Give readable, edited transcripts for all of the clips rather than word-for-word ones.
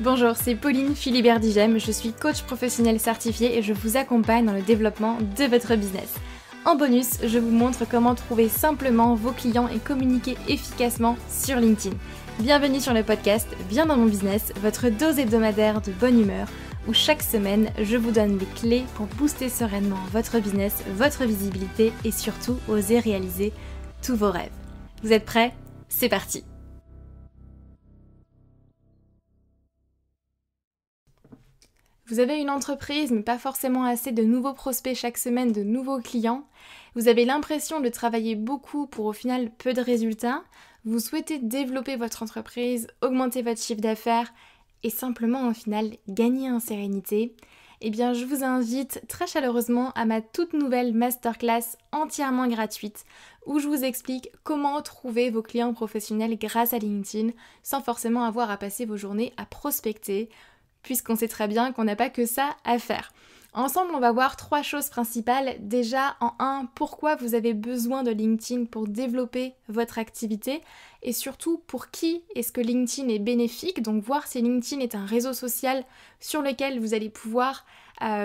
Bonjour, c'est Pauline Philibert-Digem, je suis coach professionnel certifié et je vous accompagne dans le développement de votre business. En bonus, je vous montre comment trouver simplement vos clients et communiquer efficacement sur LinkedIn. Bienvenue sur le podcast Bien dans mon business, votre dose hebdomadaire de bonne humeur, où chaque semaine, je vous donne les clés pour booster sereinement votre business, votre visibilité et surtout oser réaliser tous vos rêves. Vous êtes prêts ? C'est parti ! Vous avez une entreprise mais pas forcément assez de nouveaux prospects chaque semaine, de nouveaux clients. Vous avez l'impression de travailler beaucoup pour au final peu de résultats. Vous souhaitez développer votre entreprise, augmenter votre chiffre d'affaires et simplement au final gagner en sérénité. Eh bien je vous invite très chaleureusement à ma toute nouvelle masterclass entièrement gratuite où je vous explique comment trouver vos clients professionnels grâce à LinkedIn sans forcément avoir à passer vos journées à prospecter, puisqu'on sait très bien qu'on n'a pas que ça à faire. Ensemble, on va voir 3 choses principales. Déjà, en 1, pourquoi vous avez besoin de LinkedIn pour développer votre activité et surtout pour qui est-ce que LinkedIn est bénéfique. Donc voir si LinkedIn est un réseau social sur lequel vous allez pouvoir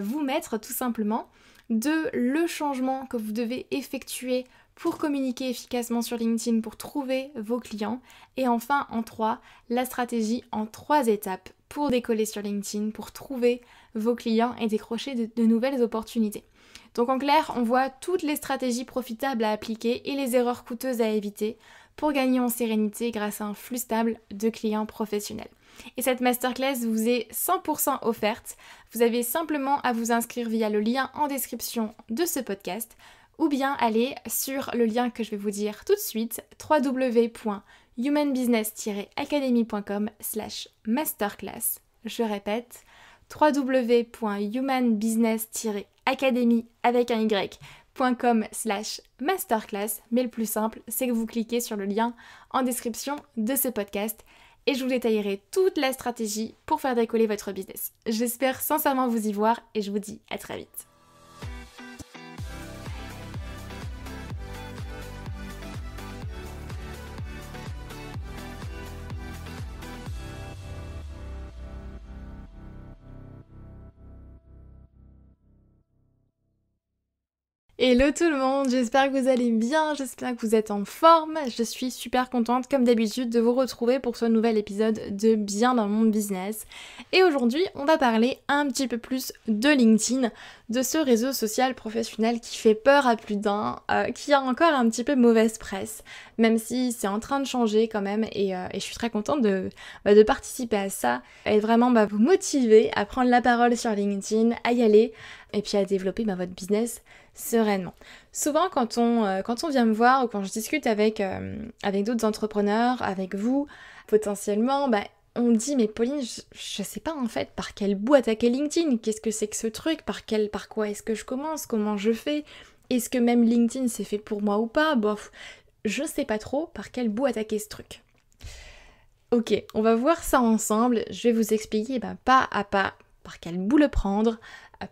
vous mettre tout simplement. 2, le changement que vous devez effectuer pour communiquer efficacement sur LinkedIn, pour trouver vos clients. Et enfin, en 3, la stratégie en 3 étapes pour décoller sur LinkedIn, pour trouver vos clients et décrocher de nouvelles opportunités. Donc en clair, on voit toutes les stratégies profitables à appliquer et les erreurs coûteuses à éviter pour gagner en sérénité grâce à un flux stable de clients professionnels. Et cette masterclass vous est 100% offerte. Vous avez simplement à vous inscrire via le lien en description de ce podcast ou bien aller sur le lien que je vais vous dire tout de suite, www.humanbusiness-academy.com/masterclass. Je répète, www.humanbusiness-academy avec un y.com/masterclass, mais le plus simple, c'est que vous cliquez sur le lien en description de ce podcast et je vous détaillerai toute la stratégie pour faire décoller votre business. J'espère sincèrement vous y voir et je vous dis à très vite. Hello tout le monde, j'espère que vous allez bien, j'espère que vous êtes en forme. Je suis super contente comme d'habitude de vous retrouver pour ce nouvel épisode de Bien dans mon business. Et aujourd'hui, on va parler un petit peu plus de LinkedIn, de ce réseau social professionnel qui fait peur à plus d'un, qui a encore un petit peu mauvaise presse, même si c'est en train de changer quand même et je suis très contente de participer à ça et vraiment vous motiver à prendre la parole sur LinkedIn, à y aller et puis à développer votre business sereinement. Souvent quand on vient me voir ou quand je discute avec d'autres entrepreneurs, avec vous, potentiellement, on me dit mais Pauline, je sais pas en fait par quel bout attaquer LinkedIn, qu'est-ce que c'est que ce truc, par quoi est-ce que je commence, comment je fais, est-ce que même LinkedIn c'est fait pour moi ou pas, bof, je sais pas trop par quel bout attaquer ce truc. Ok, on va voir ça ensemble, je vais vous expliquer pas à pas par quel bout le prendre,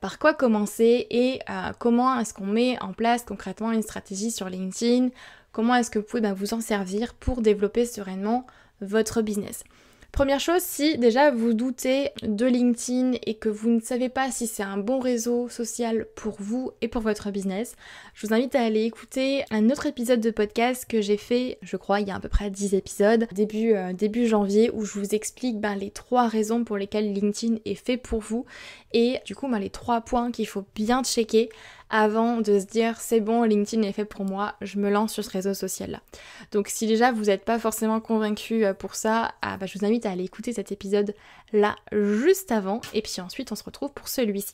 par quoi commencer et comment est-ce qu'on met en place concrètement une stratégie sur LinkedIn, comment est-ce que vous pouvez vous en servir pour développer sereinement votre business. Première chose, si déjà vous doutez de LinkedIn et que vous ne savez pas si c'est un bon réseau social pour vous et pour votre business, je vous invite à aller écouter un autre épisode de podcast que j'ai fait, je crois, il y a à peu près 10 épisodes, début janvier, où je vous explique les 3 raisons pour lesquelles LinkedIn est fait pour vous et du coup les 3 points qu'il faut bien checker avant de se dire c'est bon, LinkedIn est fait pour moi, je me lance sur ce réseau social là. Donc si déjà vous n'êtes pas forcément convaincu pour ça, je vous invite à aller écouter cet épisode là juste avant et puis ensuite on se retrouve pour celui-ci.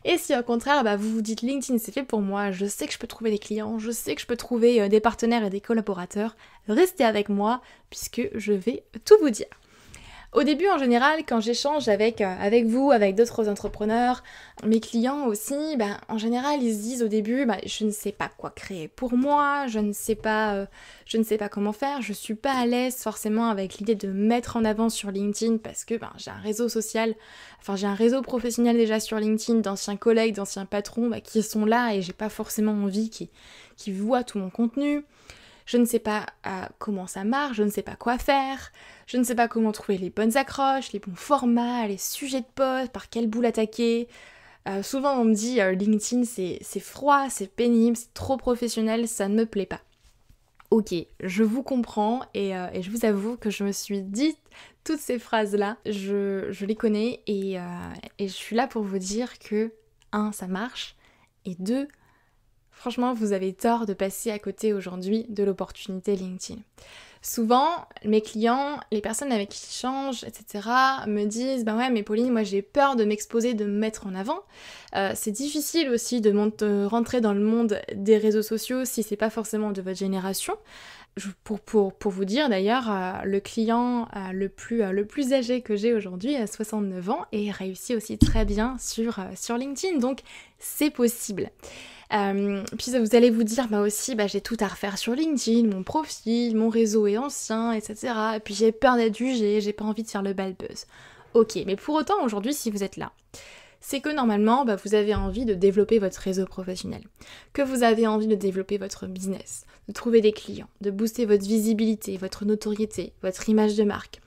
Et si au contraire vous vous dites LinkedIn c'est fait pour moi, je sais que je peux trouver des clients, je sais que je peux trouver des partenaires et des collaborateurs, restez avec moi puisque je vais tout vous dire. Au début, en général, quand j'échange avec vous, avec d'autres entrepreneurs, mes clients aussi, en général, ils se disent au début, je ne sais pas quoi créer pour moi, je ne sais pas comment faire, je suis pas à l'aise forcément avec l'idée de mettre en avant sur LinkedIn parce que j'ai un réseau social, j'ai un réseau professionnel déjà sur LinkedIn, d'anciens collègues, d'anciens patrons qui sont là et j'ai pas forcément envie qu'ils voient tout mon contenu. je ne sais pas comment ça marche, je ne sais pas quoi faire, je ne sais pas comment trouver les bonnes accroches, les bons formats, les sujets de poste, par quel bout l'attaquer. Souvent on me dit LinkedIn c'est froid, c'est pénible, c'est trop professionnel, ça ne me plaît pas. Ok, je vous comprends et je vous avoue que je me suis dit toutes ces phrases-là, je les connais et je suis là pour vous dire que 1, ça marche et 2, franchement vous avez tort de passer à côté aujourd'hui de l'opportunité LinkedIn. Souvent, mes clients, les personnes avec qui j'échange, etc. me disent « Bah ouais mais Pauline, moi j'ai peur de m'exposer, de me mettre en avant. C'est difficile aussi de rentrer dans le monde des réseaux sociaux si c'est pas forcément de votre génération. » Pour vous dire d'ailleurs, le client le plus âgé que j'ai aujourd'hui a 69 ans et réussit aussi très bien sur LinkedIn, donc c'est possible. Puis vous allez vous dire, aussi, j'ai tout à refaire sur LinkedIn, mon profil, mon réseau est ancien, etc. Et puis j'ai peur d'être jugée, j'ai pas envie de faire le bad buzz. Ok, mais pour autant, aujourd'hui, si vous êtes là, c'est que normalement, vous avez envie de développer votre réseau professionnel, que vous avez envie de développer votre business, de trouver des clients, de booster votre visibilité, votre notoriété, votre image de marque,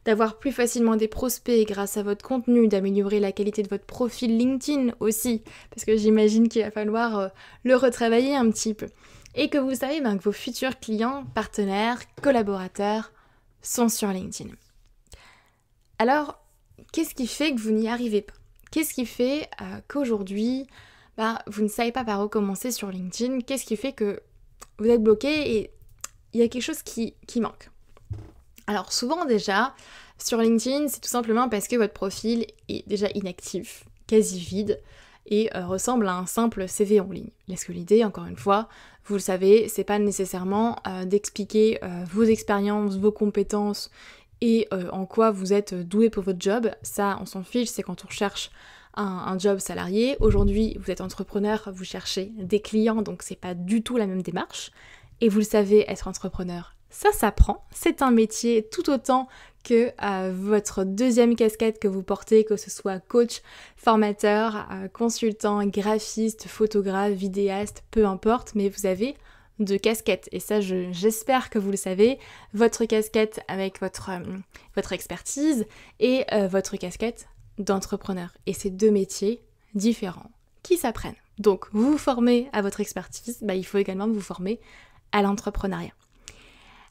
d'avoir plus facilement des prospects grâce à votre contenu, d'améliorer la qualité de votre profil LinkedIn aussi, parce que j'imagine qu'il va falloir le retravailler un petit peu. Et que vous savez que vos futurs clients, partenaires, collaborateurs sont sur LinkedIn. Alors, qu'est-ce qui fait que vous n'y arrivez pas ? Qu'est-ce qui fait qu'aujourd'hui, vous ne savez pas par où commencer sur LinkedIn ? Qu'est-ce qui fait que vous êtes bloqué et il y a quelque chose qui manque ? Alors souvent déjà, sur LinkedIn, c'est tout simplement parce que votre profil est déjà inactif, quasi vide, et ressemble à un simple CV en ligne. Parce que l'idée, encore une fois, vous le savez, c'est pas nécessairement d'expliquer vos expériences, vos compétences, et en quoi vous êtes doué pour votre job. Ça, on s'en fiche, c'est quand on cherche un job salarié. Aujourd'hui, vous êtes entrepreneur, vous cherchez des clients, donc c'est pas du tout la même démarche. Et vous le savez, être entrepreneur, ça s'apprend. C'est un métier tout autant que votre deuxième casquette que vous portez, que ce soit coach, formateur, consultant, graphiste, photographe, vidéaste, peu importe, mais vous avez 2 casquettes. Et ça, j'espère que vous le savez, votre casquette avec votre expertise et votre casquette d'entrepreneur. Et c'est 2 métiers différents qui s'apprennent. Donc, vous vous formez à votre expertise, il faut également vous former à l'entrepreneuriat.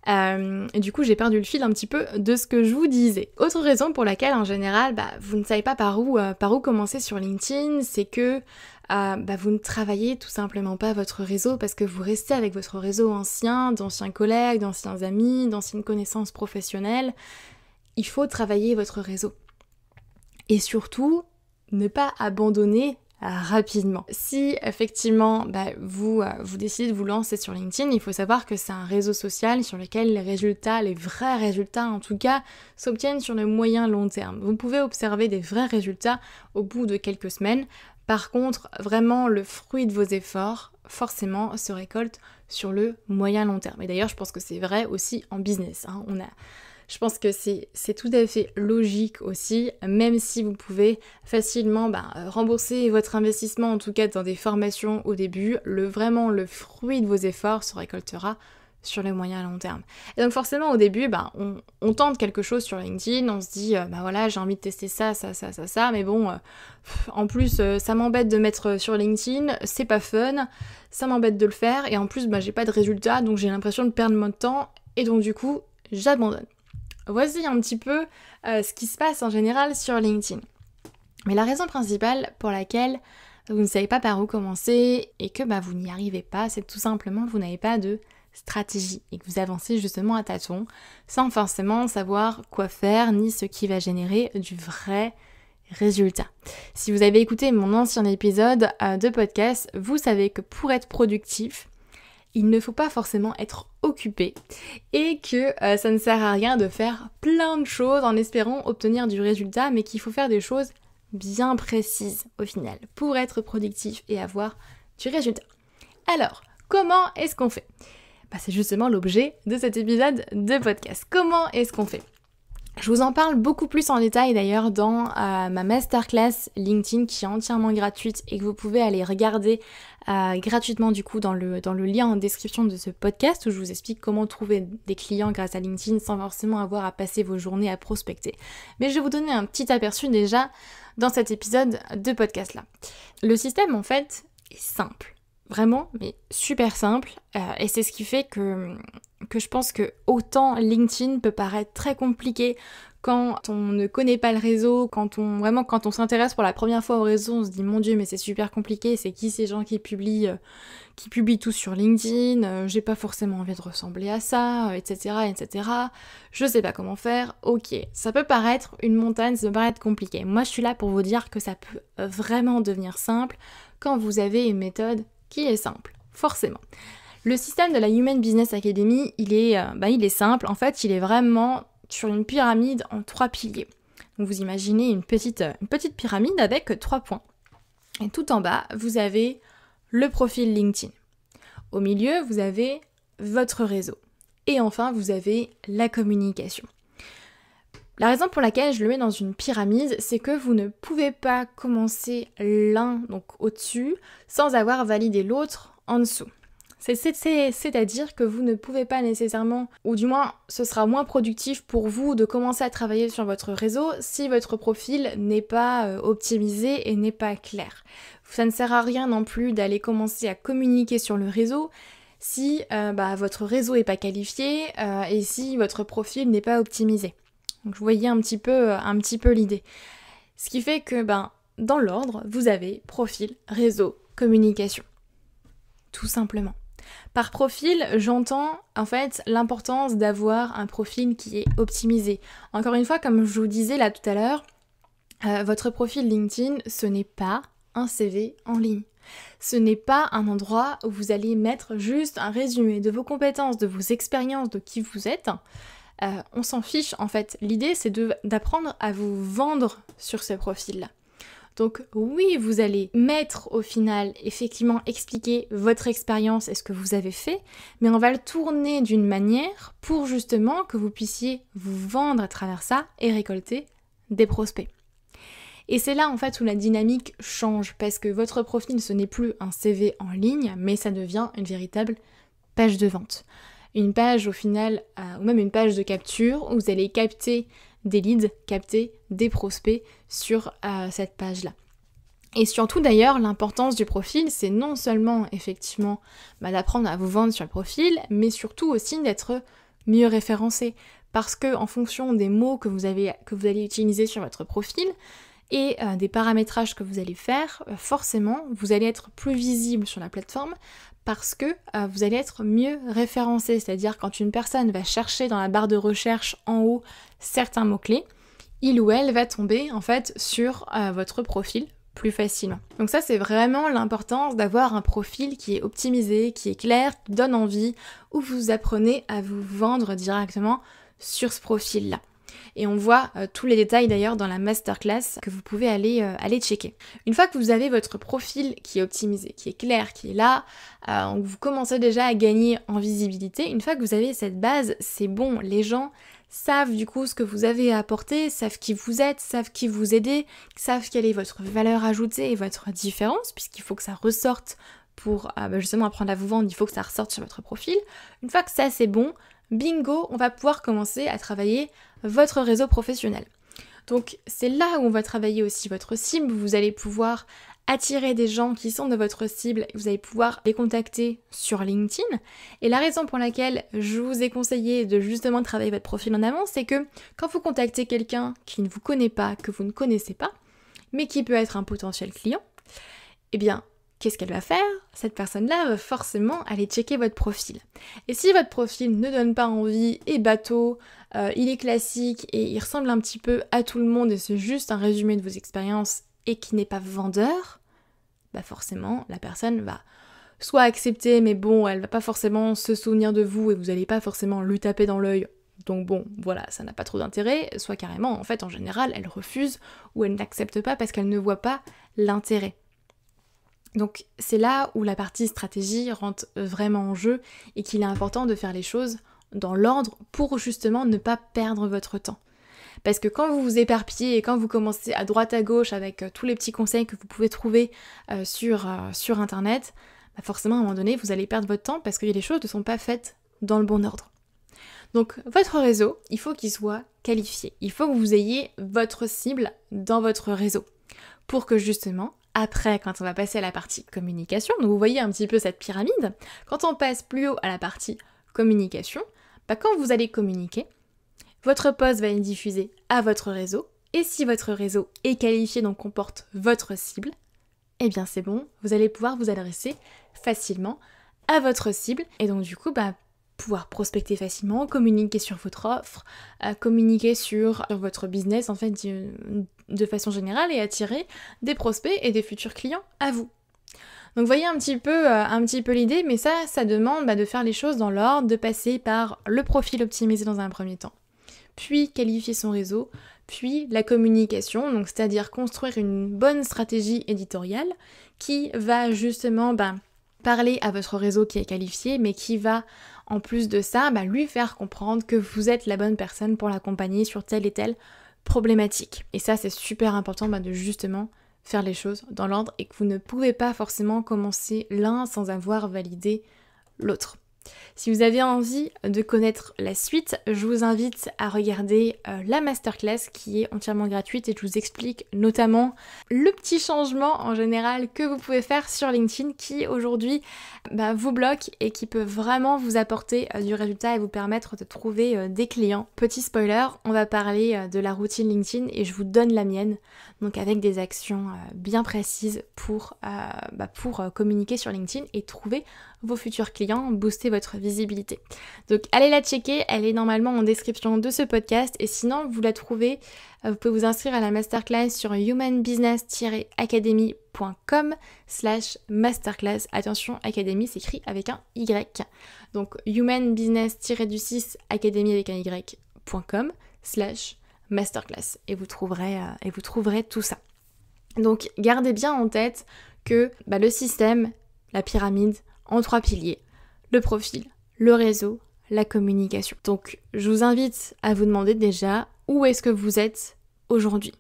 Et du coup, j'ai perdu le fil un petit peu de ce que je vous disais. Autre raison pour laquelle, en général, vous ne savez pas par où commencer sur LinkedIn, c'est que vous ne travaillez tout simplement pas votre réseau parce que vous restez avec votre réseau ancien, d'anciens collègues, d'anciens amis, d'anciennes connaissances professionnelles. Il faut travailler votre réseau. Et surtout, ne pas abandonner rapidement. Si effectivement vous décidez de vous lancer sur LinkedIn, il faut savoir que c'est un réseau social sur lequel les vrais résultats en tout cas, s'obtiennent sur le moyen long terme. Vous pouvez observer des vrais résultats au bout de quelques semaines. Par contre, vraiment le fruit de vos efforts, forcément, se récolte sur le moyen long terme. Et d'ailleurs, je pense que c'est vrai aussi en business. Je pense que c'est tout à fait logique aussi, même si vous pouvez facilement rembourser votre investissement, en tout cas dans des formations au début, vraiment le fruit de vos efforts se récoltera sur le moyen long terme. Et donc forcément au début, on tente quelque chose sur LinkedIn, on se dit j'ai envie de tester ça, mais bon, en plus ça m'embête de mettre sur LinkedIn, c'est pas fun, ça m'embête de le faire, et en plus j'ai pas de résultats, donc j'ai l'impression de perdre mon temps, et donc du coup, j'abandonne. Voici un petit peu ce qui se passe en général sur LinkedIn. Mais la raison principale pour laquelle vous ne savez pas par où commencer et que vous n'y arrivez pas, c'est tout simplement que vous n'avez pas de stratégie et que vous avancez justement à tâtons sans forcément savoir quoi faire ni ce qui va générer du vrai résultat. Si vous avez écouté mon ancien épisode de podcast, vous savez que pour être productif, il ne faut pas forcément être occupé et que ça ne sert à rien de faire plein de choses en espérant obtenir du résultat, mais qu'il faut faire des choses bien précises au final pour être productif et avoir du résultat. Alors, comment est-ce qu'on fait ? C'est justement l'objet de cet épisode de podcast. Comment est-ce qu'on fait ? Je vous en parle beaucoup plus en détail d'ailleurs dans ma masterclass LinkedIn qui est entièrement gratuite et que vous pouvez aller regarder gratuitement du coup dans le lien en description de ce podcast où je vous explique comment trouver des clients grâce à LinkedIn sans forcément avoir à passer vos journées à prospecter. Mais je vais vous donner un petit aperçu déjà dans cet épisode de podcast là. Le système en fait est simple. Vraiment, mais super simple. Et c'est ce qui fait que je pense que autant LinkedIn peut paraître très compliqué quand on ne connaît pas le réseau, quand on s'intéresse pour la première fois au réseau, on se dit mon Dieu mais c'est super compliqué, c'est qui ces gens qui publient tout sur LinkedIn, j'ai pas forcément envie de ressembler à ça, etc. Je sais pas comment faire, ok, ça peut paraître une montagne, ça peut paraître compliqué. Moi je suis là pour vous dire que ça peut vraiment devenir simple quand vous avez une méthode qui est simple, forcément. Le système de la Human Business Academy, il est simple. En fait, il est vraiment sur une pyramide en 3 piliers. Donc vous imaginez une petite pyramide avec 3 points. Et tout en bas, vous avez le profil LinkedIn. Au milieu, vous avez votre réseau. Et enfin, vous avez la communication. La raison pour laquelle je le mets dans une pyramide, c'est que vous ne pouvez pas commencer l'un, donc au-dessus, sans avoir validé l'autre en dessous. C'est-à-dire que vous ne pouvez pas nécessairement, ou du moins ce sera moins productif pour vous de commencer à travailler sur votre réseau si votre profil n'est pas optimisé et n'est pas clair. Ça ne sert à rien non plus d'aller commencer à communiquer sur le réseau si votre réseau n'est pas qualifié et si votre profil n'est pas optimisé. Donc vous voyez un petit peu l'idée. Ce qui fait que dans l'ordre, vous avez profil, réseau, communication. Tout simplement. Par profil, j'entends en fait l'importance d'avoir un profil qui est optimisé. Encore une fois, comme je vous disais là tout à l'heure, votre profil LinkedIn, ce n'est pas un CV en ligne. Ce n'est pas un endroit où vous allez mettre juste un résumé de vos compétences, de vos expériences, de qui vous êtes. On s'en fiche en fait. L'idée c'est d'apprendre à vous vendre sur ce profil-là. Donc oui, vous allez mettre au final, effectivement, expliquer votre expérience et ce que vous avez fait, mais on va le tourner d'une manière pour justement que vous puissiez vous vendre à travers ça et récolter des prospects. Et c'est là en fait où la dynamique change, parce que votre profil ce n'est plus un CV en ligne, mais ça devient une véritable page de vente. Une page au final, ou même une page de capture, où vous allez capter des leads, capter des prospects sur cette page-là. Et surtout d'ailleurs, l'importance du profil, c'est non seulement effectivement d'apprendre à vous vendre sur le profil, mais surtout aussi d'être mieux référencé. Parce que en fonction des mots que vous allez utiliser sur votre profil et des paramétrages que vous allez faire, forcément, vous allez être plus visible sur la plateforme parce que vous allez être mieux référencé. C'est-à-dire quand une personne va chercher dans la barre de recherche en haut certains mots-clés, il ou elle va tomber en fait sur votre profil plus facilement. Donc ça c'est vraiment l'importance d'avoir un profil qui est optimisé, qui est clair, qui donne envie, où vous apprenez à vous vendre directement sur ce profil-là. Et on voit tous les détails d'ailleurs dans la masterclass que vous pouvez aller checker. Une fois que vous avez votre profil qui est optimisé, qui est clair, qui est là, vous commencez déjà à gagner en visibilité. Une fois que vous avez cette base, c'est bon, les gens savent du coup ce que vous avez à apporter, savent qui vous êtes, savent qui vous aidez, savent quelle est votre valeur ajoutée et votre différence, puisqu'il faut que ça ressorte pour justement apprendre à vous vendre, il faut que ça ressorte sur votre profil. Une fois que ça c'est bon, bingo, on va pouvoir commencer à travailler votre réseau professionnel. Donc c'est là où on va travailler aussi votre cible, vous allez pouvoir attirer des gens qui sont de votre cible, vous allez pouvoir les contacter sur LinkedIn. Et la raison pour laquelle je vous ai conseillé de justement travailler votre profil en avant, c'est que quand vous contactez quelqu'un qui ne vous connaît pas, que vous ne connaissez pas, mais qui peut être un potentiel client, eh bien, qu'est-ce qu'elle va faire? Cette personne-là va forcément aller checker votre profil. Et si votre profil ne donne pas envie, est bateau, il est classique et il ressemble un petit peu à tout le monde et c'est juste un résumé de vos expériences et qui n'est pas vendeur, bah forcément la personne va soit accepter mais bon elle va pas forcément se souvenir de vous et vous allez pas forcément lui taper dans l'œil, donc bon voilà ça n'a pas trop d'intérêt, soit carrément en fait en général elle refuse ou elle n'accepte pas parce qu'elle ne voit pas l'intérêt. Donc c'est là où la partie stratégie rentre vraiment en jeu et qu'il est important de faire les choses dans l'ordre pour justement ne pas perdre votre temps. Parce que quand vous vous éparpillez et quand vous commencez à droite à gauche avec tous les petits conseils que vous pouvez trouver sur internet, forcément à un moment donné vous allez perdre votre temps parce que les choses ne sont pas faites dans le bon ordre. Donc votre réseau, il faut qu'il soit qualifié. Il faut que vous ayez votre cible dans votre réseau. Pour que justement, après, quand on va passer à la partie communication, donc vous voyez un petit peu cette pyramide, quand on passe plus haut à la partie communication, quand vous allez communiquer, votre post va être diffusé à votre réseau, et si votre réseau est qualifié, donc comporte votre cible, eh bien c'est bon, vous allez pouvoir vous adresser facilement à votre cible, et donc du coup, pouvoir prospecter facilement, communiquer sur votre offre, communiquer sur votre business en fait de façon générale et attirer des prospects et des futurs clients à vous. Donc vous voyez un petit peu l'idée, mais ça demande de faire les choses dans l'ordre, de passer par le profil optimisé dans un premier temps, puis qualifier son réseau, puis la communication, donc c'est-à-dire construire une bonne stratégie éditoriale qui va justement parler à votre réseau qui est qualifié, mais qui va en plus de ça lui faire comprendre que vous êtes la bonne personne pour l'accompagner sur telle et telle problématique. Et ça c'est super important de justement faire les choses dans l'ordre et que vous ne pouvez pas forcément commencer l'un sans avoir validé l'autre. Si vous avez envie de connaître la suite, je vous invite à regarder la masterclass qui est entièrement gratuite et je vous explique notamment le petit changement en général que vous pouvez faire sur LinkedIn qui aujourd'hui vous bloque et qui peut vraiment vous apporter du résultat et vous permettre de trouver des clients. Petit spoiler, on va parler de la routine LinkedIn et je vous donne la mienne, donc avec des actions bien précises pour communiquer sur LinkedIn et trouver vos futurs clients, booster votre visibilité. Donc allez la checker, elle est normalement en description de ce podcast et sinon vous la trouvez, vous pouvez vous inscrire à la masterclass sur humanbusiness-academy.com/masterclass. Attention, academy s'écrit avec un Y. Donc humanbusiness-academy avec un Y.com/masterclass et vous trouverez tout ça. Donc gardez bien en tête que le système, la pyramide, en 3 piliers, le profil, le réseau, la communication. Donc je vous invite à vous demander déjà où est-ce que vous êtes aujourd'hui.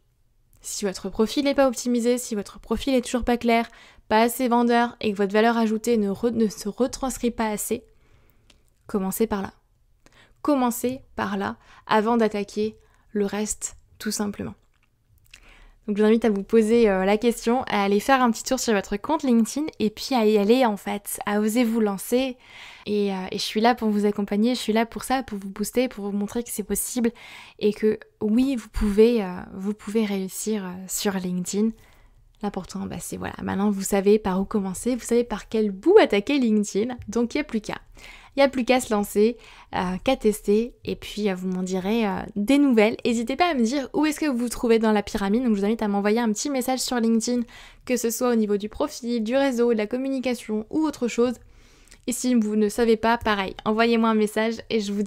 Si votre profil n'est pas optimisé, si votre profil est toujours pas clair, pas assez vendeur et que votre valeur ajoutée ne se retranscrit pas assez, commencez par là. Commencez par là avant d'attaquer le reste tout simplement. Donc je vous invite à vous poser la question, à aller faire un petit tour sur votre compte LinkedIn et puis à y aller en fait, à oser vous lancer. Et je suis là pour vous accompagner, je suis là pour ça, pour vous booster, pour vous montrer que c'est possible et que oui, vous pouvez réussir sur LinkedIn. L'important, c'est voilà, maintenant vous savez par où commencer, vous savez par quel bout attaquer LinkedIn, donc il n'y a plus qu'à. Il n'y a plus qu'à se lancer, qu'à tester, et puis vous m'en direz des nouvelles. N'hésitez pas à me dire où est-ce que vous vous trouvez dans la pyramide, donc je vous invite à m'envoyer un petit message sur LinkedIn, que ce soit au niveau du profil, du réseau, de la communication ou autre chose. Et si vous ne savez pas, pareil, envoyez-moi un message et je vous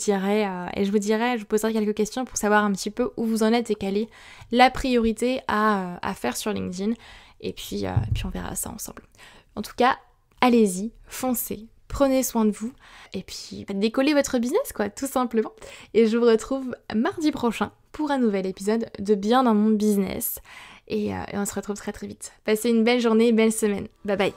poserai quelques questions pour savoir un petit peu où vous en êtes et quelle est la priorité à faire sur LinkedIn. Et puis on verra ça ensemble. En tout cas, allez-y, foncez. Prenez soin de vous et puis décollez votre business tout simplement. Et je vous retrouve mardi prochain pour un nouvel épisode de Bien dans mon business. Et on se retrouve très très vite. Passez une belle journée, belle semaine. Bye bye.